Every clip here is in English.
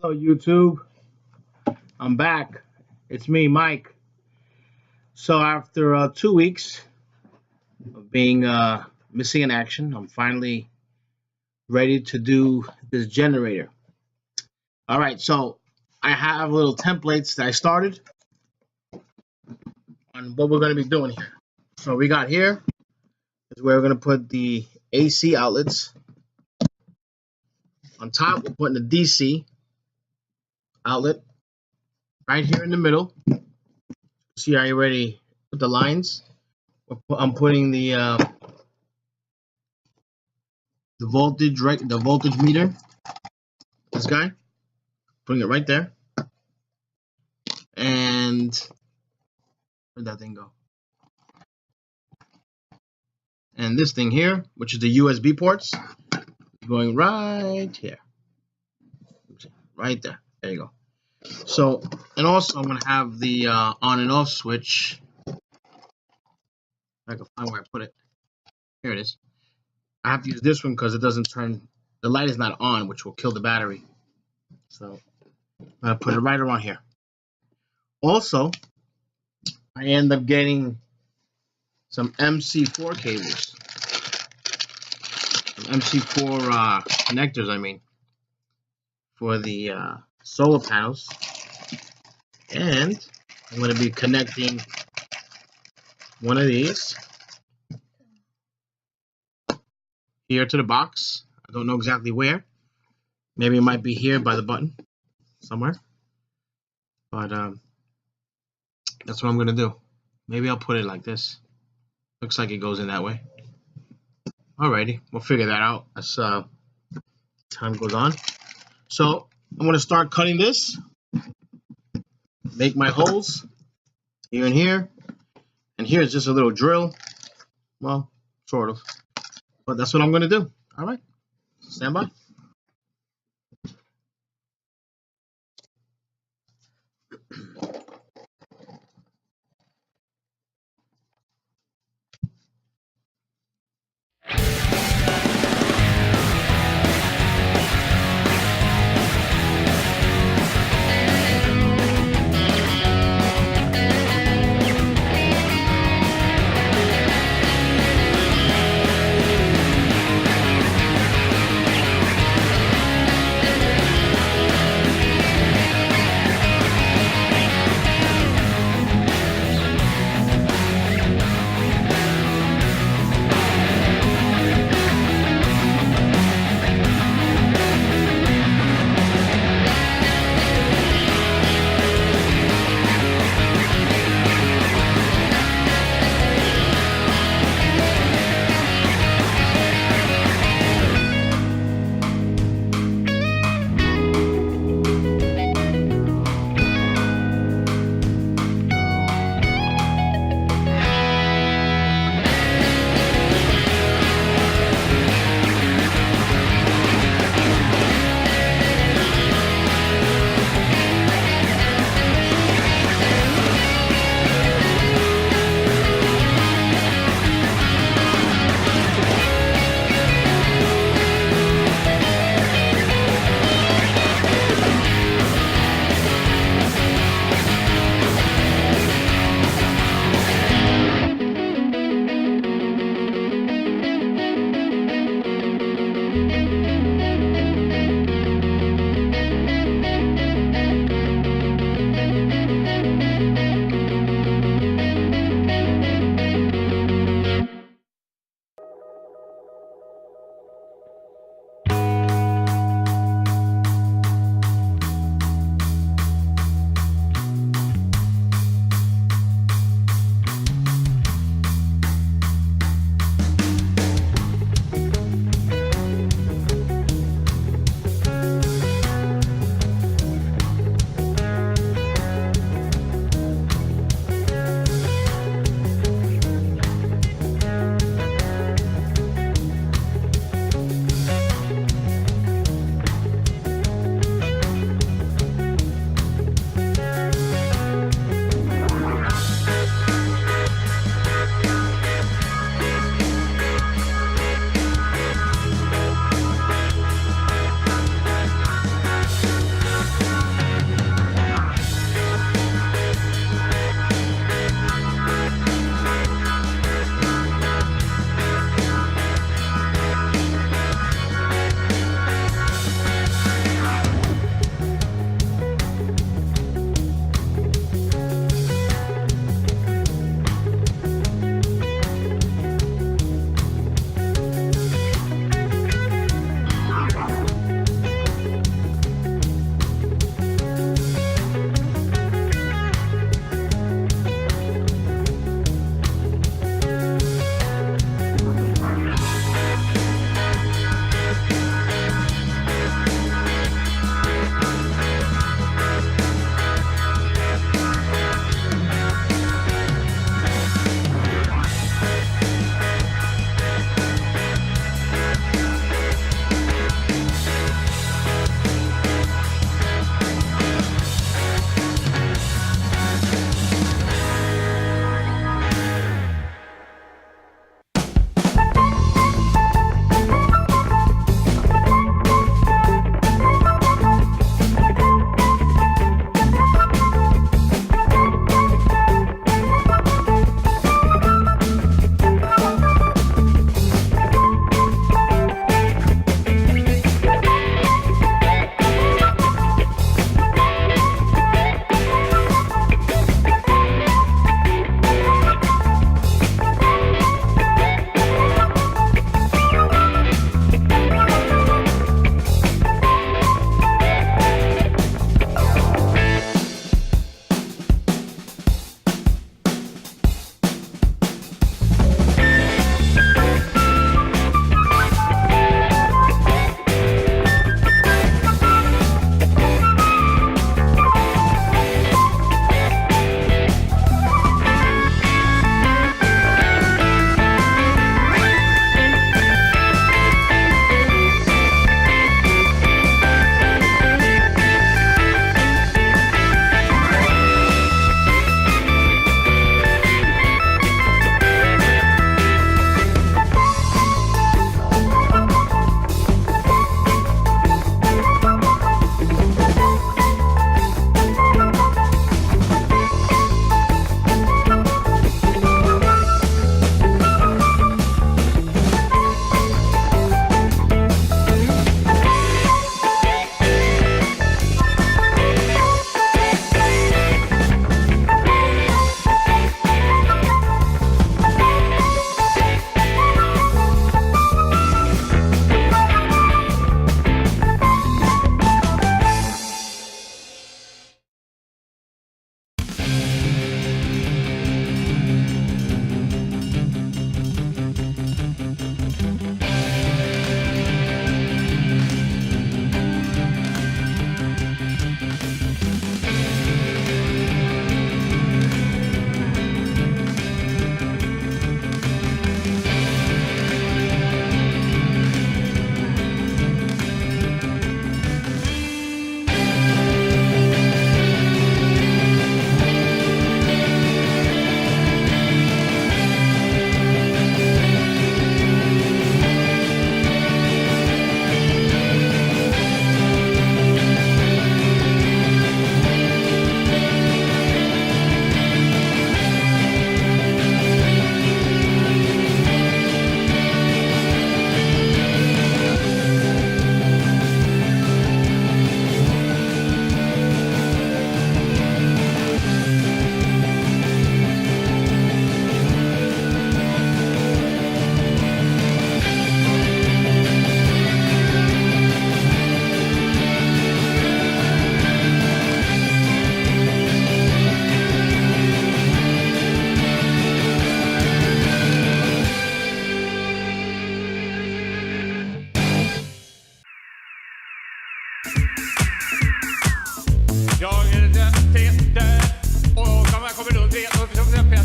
Hello, YouTube. I'm back. It's me, Mike. So after 2 weeks of being missing in action, I'm finally ready to do this generator. All right, so I have little templates that I started on what we're going to be doing here. So we got here is where we're going to put the AC outlets. On top, we're putting the DC outlet right here in the middle. See, I already put the lines. I'm putting the voltage, right, the voltage meter, this guy, putting it right there. And where'd that thing go? And this thing here, which is the USB ports, going right here, right there. There you go. So, and also I'm gonna have the on and off switch. If I can find where I put it. Here it is. I have to use this one because it doesn't turn. The light is not on, which will kill the battery. So I'm gonna put it right around here. Also, I end up getting some MC4 cables, some MC4 connectors, I mean, for the solar panels. And I'm going to be connecting one of these here to the box. I don't know exactly where. Maybe it might be here by the button somewhere. But that's what I'm going to do. Maybe I'll put it like this. Looks like it goes in that way. Alrighty, we'll figure that out as time goes on. So I'm going to start cutting this. Make my holes here and here. And here's just a little drill. Well, sort of. But that's what I'm going to do. All right. Stand by.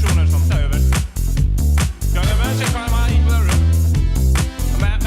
personer som tar över. Jag är med sig på man gick på rum. Men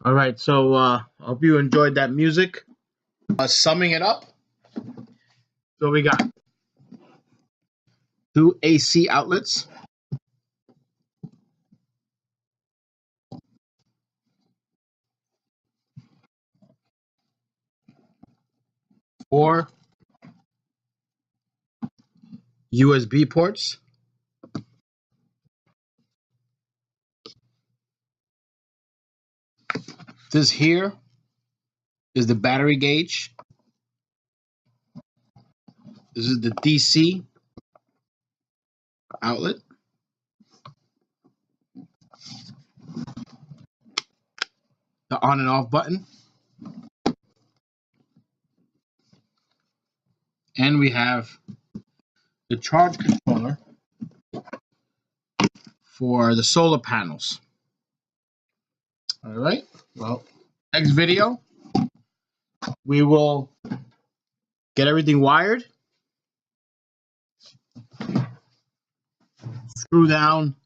All right, so I hope you enjoyed that music. Summing it up, so we got 2 AC outlets, 4 USB ports, this here is the battery gauge. This is the DC outlet. The on and off button. And we have the charge controller for the solar panels. All right, well, next video, we will get everything wired, screw down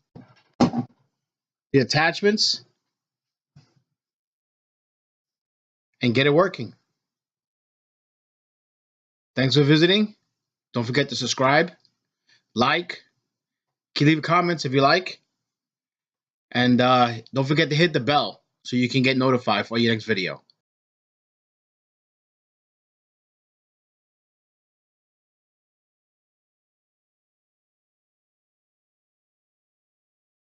the attachments, and get it working. Thanks for visiting. Don't forget to subscribe, like, leave comments if you like, and don't forget to hit the bell so you can get notified for your next video.